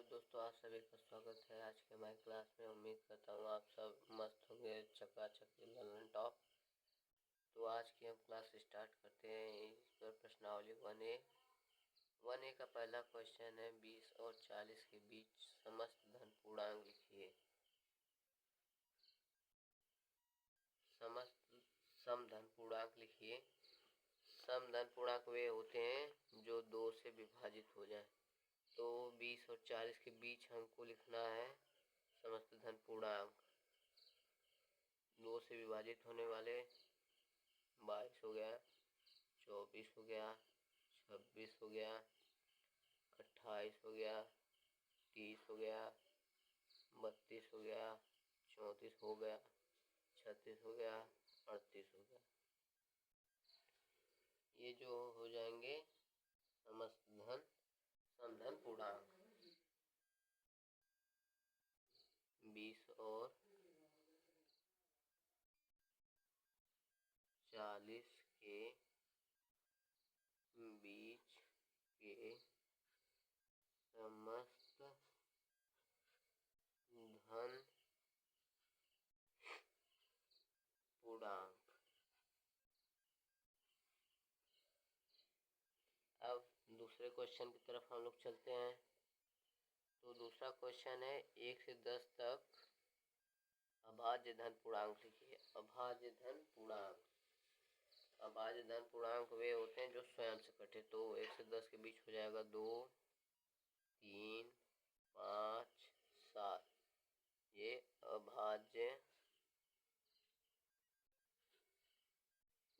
Hello दोस्तों, आप सभी का स्वागत है आज के हमारी क्लास में। उम्मीद करता हूँ आप सब मस्त होंगे, चकाचक ललन टॉप। तो आज की हम क्लास स्टार्ट करते हैं। इस पर प्रश्नावली 1A का पहला क्वेश्चन है, 20 और 40 के बीच समस्त धन पूर्णांक लिखिए। समस्त समधन पूर्णांक लिखिए। समधन पूर्णांक वे होते हैं जो 2 से विभाजित हो जाएं। तो 20 और 40 के बीच हमको लिखना है समस्त धन पूर्णांक। 2 से विभाजित होने वाले 22 हो गया, 24 हो गया, 26 हो गया, 28 हो गया, 30 हो गया, 32 हो गया, 34 हो गया, 36 हो गया, 38 हो गया। ये जो हो जाएंगे समस्त धन समधन पूर्णांक। 20 और 40 के बीच के समस्त धन पूर्णांक। अब दूसरे क्वेश्चन की तरफ हम लोग चलते हैं। तो दूसरा क्वेश्चन है, 1 से 10 तक अभाज्य धन पूर्णांक लिखिए। अभाज्य धन पूर्णांक। अभाज्य धन पूर्णांक वे होते हैं जो स्वयं से कटे। तो 1 से 10 के बीच हो जाएगा 2, 3, 5, 7। ये अभाज्य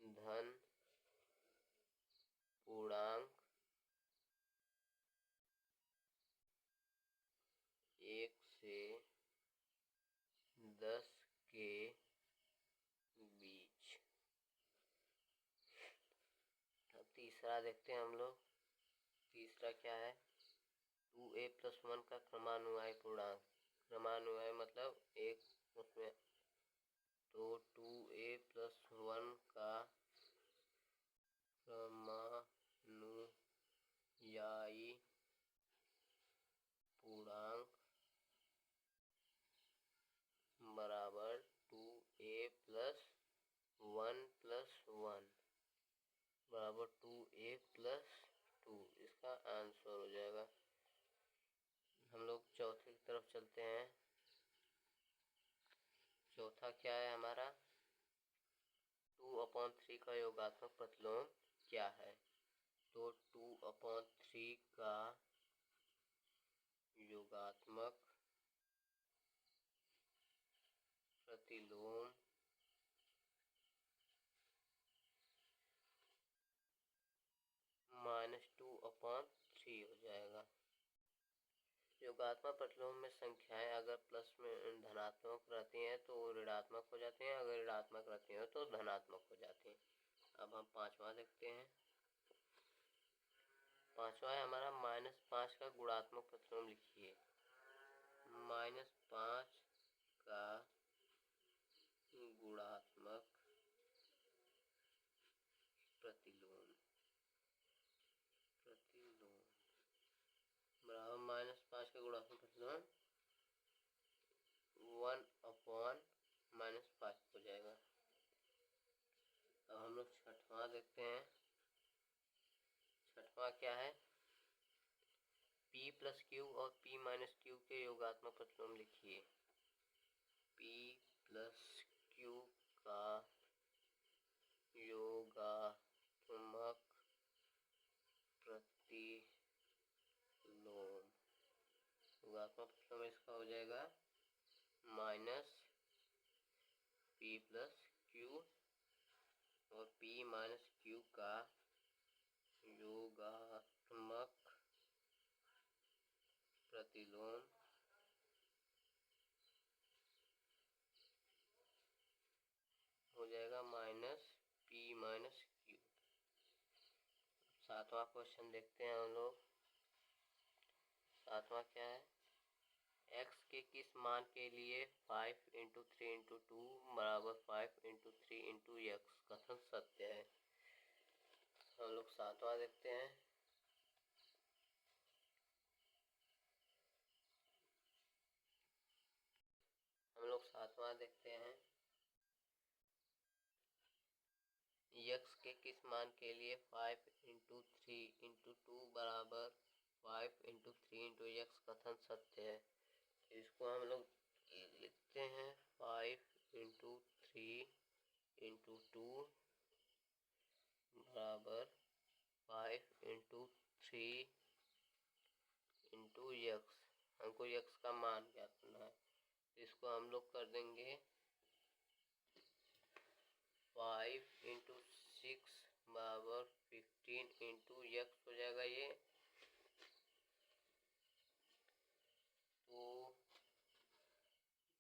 धन पूर्णांक 1 से 10 के बीच। अब तीसरा देखते हैं हम लोग। तीसरा क्या है, 2a + 1 का क्रमानुयायी पूर्णांक। क्रमानुयायी मतलब एक उसमें। तो 2a + 1 का क्रमानुयायी पूर्णांक बराबर 2a + 1 + 1 बराबर 2a + 2। इसका आंसर हो जाएगा। हम लोग चौथे की तरफ चलते हैं। चौथा क्या है हमारा, 2/3 का योगात्मक प्रतिलोम क्या है। तो 2/3 का योगात्मक प्रतिलोम -2/3 हो जाएगा। योगात्मक प्रतिलोम में संख्याएं अगर प्लस में धनात्मक रहती हैं तो ऋणात्मक हो जाती हैं, अगर ऋणात्मक रहती हैं तो धनात्मक हो जाती हैं। अब हम पांचवा देखते हैं। पांचवा है हमारा, -5 का गुणात्मक प्रतिलोम लिखिए। -5 का गुणात्मक प्रतिलोम बराबर -5 का गुणात्मक प्रतिलोम 1/-5 हो जाएगा। अब हम लोग छठवां देखते हैं। छठवां क्या है, p + q और p - q के योगात्मक प्रतिलोम लिखिए। p + q का योगात्मक प्रतिलोम। योगात्मक प्रतिलोम इसका हो जाएगा -p + q और p - q का योगात्मक प्रतिलोम हो जाएगा -p - q। सातवां क्वेश्चन देखते हैं हम लोग। सातवां क्या है, x के किस मान के लिए 5 × 3 × 2 बराबर 5 × 3 × x कथन सत्य है। हम लोग सातवां देखते हैं। 10वां देखते हैं। यक्स के किस मान के लिए 5 इंटू 3 इंटू 2 बराबर 5 इंटू 3 इंटू यक्स कथन सत्य है। इसको हम लोग लिखते हैं 5 इंटू 3 इंटू 2 बराबर 5 इंटू 3 इंटू यक्स। हमको यक्स का मान ज्ञात करना है, इसको हम लोग कर देंगे 5 इंटू 6 बराबर 15 इंटू यक्स हो जाएगा ये। तो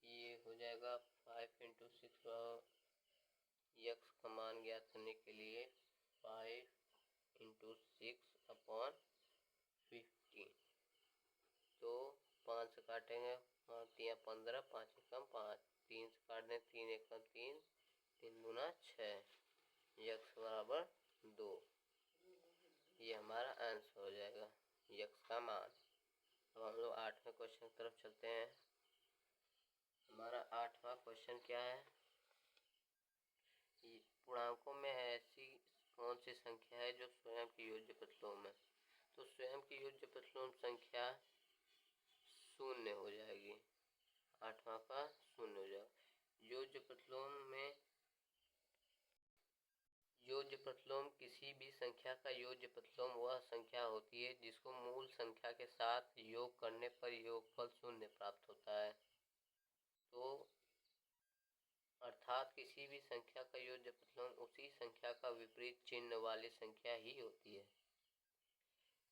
ये हो जाएगा 5 इंटू 6 यक्स का मान ज्ञात करने के लिए 5 इंटू 6 अपॉन 15। तो 5 से काटेंगे, 5 या 15, 5 एकम 5, 3 से काट दें, 3 एकम 3, 3 दूना 6, यक्स बराबर 2। ये हमारा आंसर हो जाएगा यक्स का मान। अब हम लोग 8वें क्वेश्चन की तरफ चलते हैं। हमारा 8वां क्वेश्चन क्या है? पूर्णांकों में ऐसी कौन सी संख्या है जो स्वयं की योज्य प्रतिलोम है? तो स्वयं की योज्य प्रतिलोम संख्या 0 हो जाएगी। 8वां का 0 हो जाएगा। योज्य प्रतिलोम किसी भी संख्या का योज्य प्रतिलोम वह संख्या होती है जिसको मूल संख्या के साथ योग करने पर योगफल 0 प्राप्त होता है। तो अर्थात किसी भी संख्या का योज्य प्रतिलोम उसी संख्या का विपरीत चिन्ह वाली संख्या ही होती है।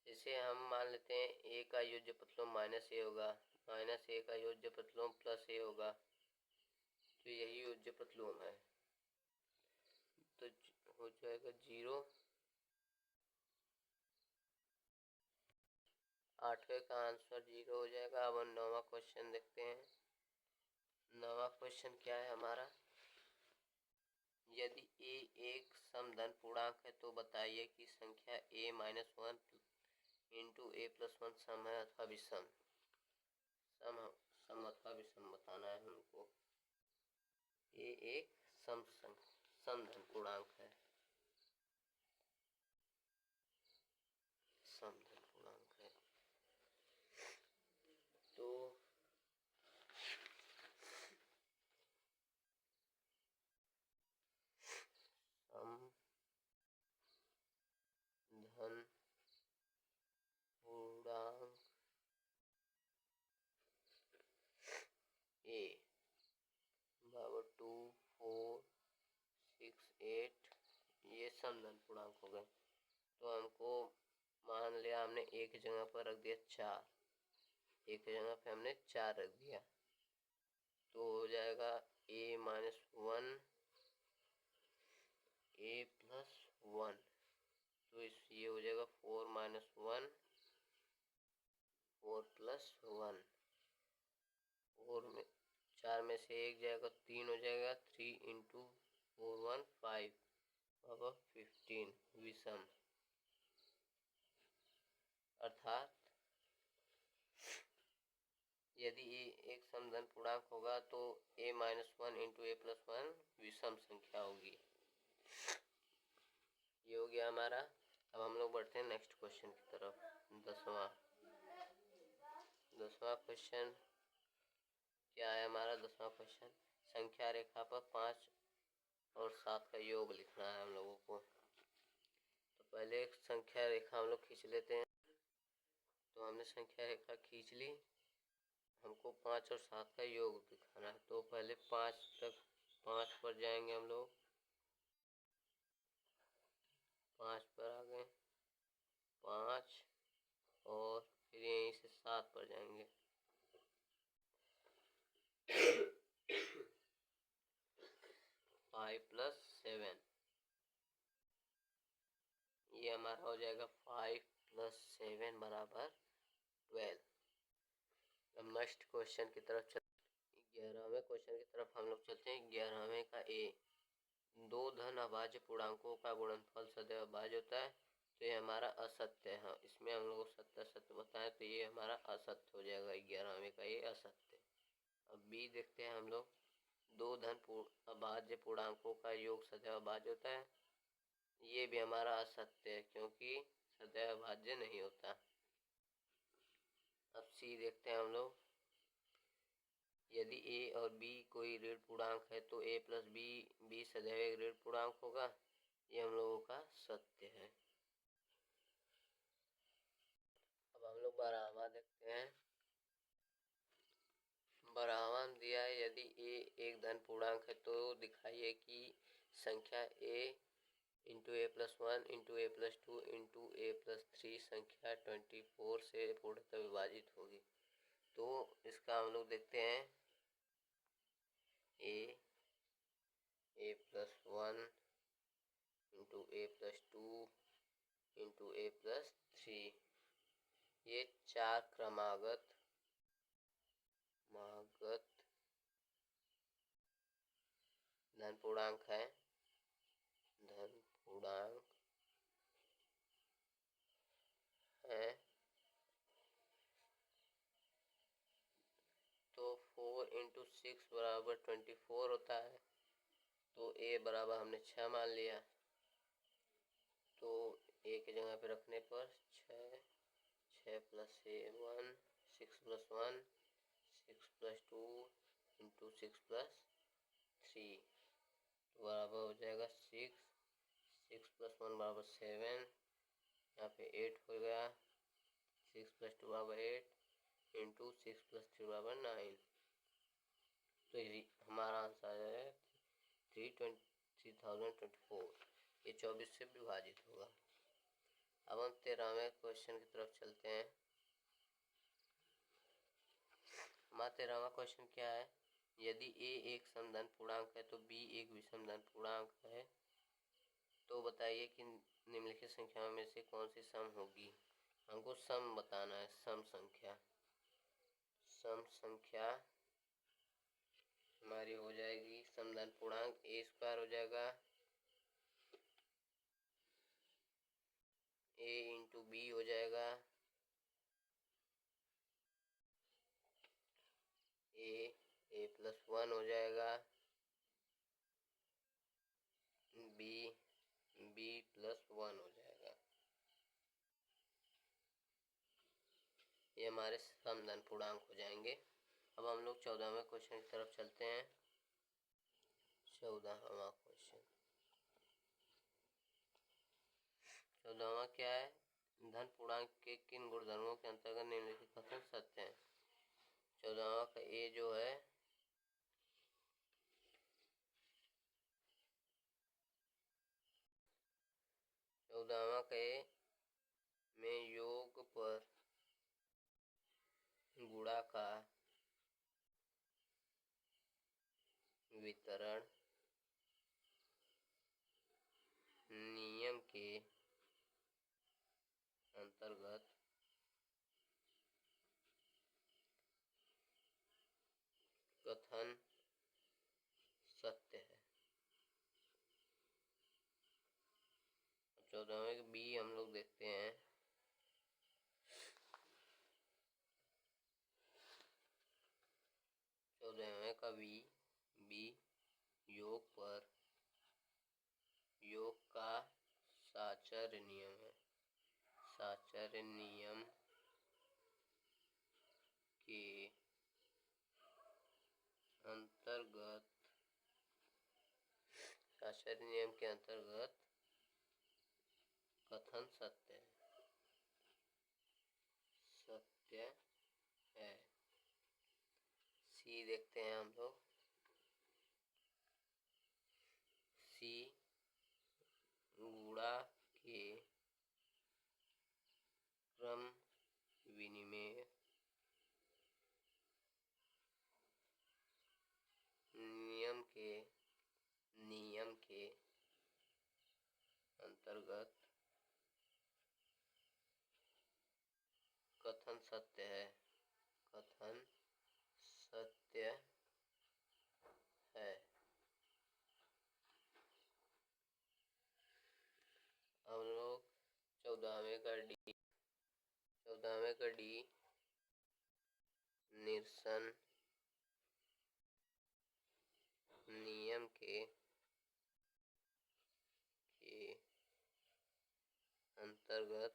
जैसे हम मान लेते हैं a का योज्य प्रतिलोम -a होगा, -a का योज्य प्रतिलोम +a होगा, तो यही योज्य प्रतिलोम है। तो हो जाएगा 0। 8वें का आंसर 0 हो जाएगा। अब हम 9वां क्वेश्चन देखते हैं। 9वां क्वेश्चन क्या है हमारा? यदि a एक समधन पूर्णांक है तो बताइए कि संख्या a-1 इंटू a+1 सम है अथवा विषम। सम अथवा विषम बताना है हमको। a एक समधन पूर्णांक है, समधन पूर्णांक है। तो समधन पूर्णांक a बराबर 2, 4, 6, 8, ये समधन पूर्णांक हो गए। तो हमको मान लिया हमने एक जगह पर रख दिया 4, एक जगह पे हमने 4 रख दिया, तो हो जाएगा a-1 a+1। तो ये हो जाएगा 4 - 1 4 +1। 4 में से एक जाएगा 3 हो जाएगा, 3 इंटू 4 1 5 बराबर 15 विषम। अर्थात यदि a एक समधन पूर्णांक होगा तो a-1 इंटू a+1 विषम संख्या होगी। ये हो गया हमारा। अब हम लोग बढ़ते हैं नेक्स्ट क्वेश्चन की तरफ। 10वां क्वेश्चन क्या है हमारा? 10वां क्वेश्चन संख्या रेखा पर 5 और 7 का योग लिखना है हम लोगों को। तो पहले एक संख्या रेखा हम लोग खींच लेते हैं। तो हमने संख्या रेखा खींच ली, हमको 5 और 7 का योग दिखाना है। तो पहले 5 पर जाएंगे हम लोग, 5 पर आ गए, 5 और फिर यहीं से 7 पर जाएंगे। 5 + 7, ये हमारा हो जाएगा 5 + 7 बराबर 12। अब नेक्स्ट क्वेश्चन की तरफ 11वें क्वेश्चन की तरफ हम लोग चलते हैं। 11वें का a, दो धन अभाज्य पूर्णांकों का गुणनफल सदैव अभाज्य होता है, तो ये हमारा असत्य है। इसमें हम लोग सत्य सत्य बताएं तो ये हमारा असत्य हो जाएगा। 11वें का ये असत्य। अब b देखते हैं हम लोग। दो धन अभाज्य पूर्णांकों का योग सदैव अभाज्य होता है। ये भी हमारा असत्य है क्योंकि सदैव अभाज्य नहीं होता। अब सी देखते हैं हम लोग। यदि ए और बी कोई ऋण पूर्णांक है तो ए प्लस बी सदैव एक ऋण पूर्णांक होगा। ये हम लोगों का सत्य है। अब हम लोग बारहवां देखते हैं। बारहवां दिया है, यदि ए एक धन पूर्णांक है तो दिखाइए कि संख्या ए इंटू ए प्लस वन इंटू ए प्लस टू इंटू ए प्लस थ्री संख्या 24 से पूर्णतः विभाजित होगी। तो इसका हम लोग देखते हैं। ए प्लस वन इंटू ए प्लस टू इंटू ए प्लस थ्री, ये चार क्रमागत धन पूर्णांक है। धन पूर्णांक है। तो 4 इंटू 6 बराबर 24 होता है। तो ए बराबर हमने 6 मान लिया। तो ए की जगह पे रखने पर 6 plus 1 6 plus 1 6 plus 2 into 6 plus 3 बराबर हो जाएगा 6 प्लस 1 बराबर 7, यहाँ पे 8 हो गया। 6 प्लस 2 बराबर 8 इंटू 6 प्लस 3 बराबर 9। तो हमारा आंसर है 3024। ये 24 से विभाजित होगा। अब हम 13वें क्वेश्चन की तरफ चलते हैं। हमारा 13वां क्वेश्चन क्या है। यदि ए एक समधन पूर्णांक है तो बी एक विषम धन पूर्णांक है। तो बताइए कि निम्नलिखित संख्याओं में से कौन सी सम होगी। हमको सम बताना है। सम संख्या हमारी हो जाएगी समधन पूर्णांक ए स्क्वायर हो जाएगा ए इंटू बी हो जाएगा ए प्लस 1 हो जाएगा बी प्लस 1 हो जाएगा। ये हमारे समधन पूर्णांक हो जाएंगे। अब हम लोग 14वें क्वेश्चन की तरफ चलते हैं। 14वां क्वेश्चन। 14वां क्या है। धन पूर्णांक के किन गुणधर्मों के अंतर्गत निम्नलिखित कथन सत्य हैं। 14वां का ए जो है में योग पर गुणा का वितरण नियम के अंतर्गत कथन सत्य है। 14वें बी हम लोग देखते हैं। 14वें का बी योग का साचर्य नियम है। साचर्य नियम के अंतर्गत कथन सत्य है। सी देखते हैं हम लोग। सी गुणा के क्रम विनिमय नियम के अंतर्गत कथन सत्य है। हम लोग 14वें का डी निरसन नियम के अंतर्गत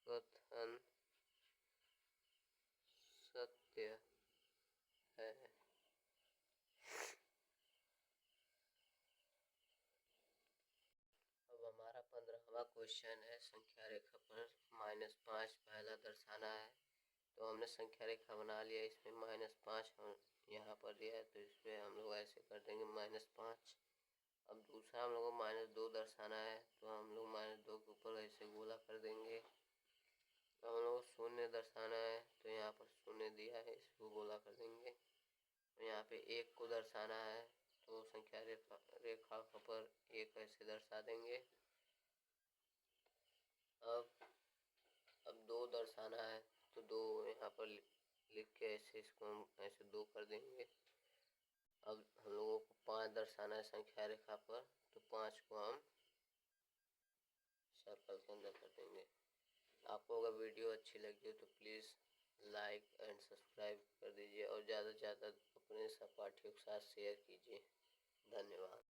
कथन सत्य है। अब हमारा 15वां क्वेश्चन है, संख्या रेखा पर -5 पहला दर्शाना है। तो हमने संख्या रेखा बना लिया, इसमें -5 हम यहाँ पर दिया है, तो इसमें हम लोग ऐसे कर देंगे -5। अब दूसरा हम लोग को -2 दर्शाना है, तो हम लोग -2 के ऊपर ऐसे गोला कर देंगे। हम लोग को शून्य दर्शाना है, तो यहाँ पर शून्य दिया है, इसको गोला कर देंगे। तो यहाँ पे 1 को दर्शाना है, तो संख्या रेखा पर 1 ऐसे दर्शा देंगे। अब 2 दर्शाना है, तो 2 यहाँ पर लिख के ऐसे इसको हम ऐसे 2 कर देंगे। अब हम लोगों को 5 दर्शाना है संख्या रेखा पर, तो 5 को हम सर्कल के अंदर कर देंगे। आपको अगर वीडियो अच्छी लगी हो तो प्लीज़ लाइक एंड सब्सक्राइब कर दीजिए और ज़्यादा से ज़्यादा अपने सहपाठियों के साथ शेयर कीजिए। धन्यवाद।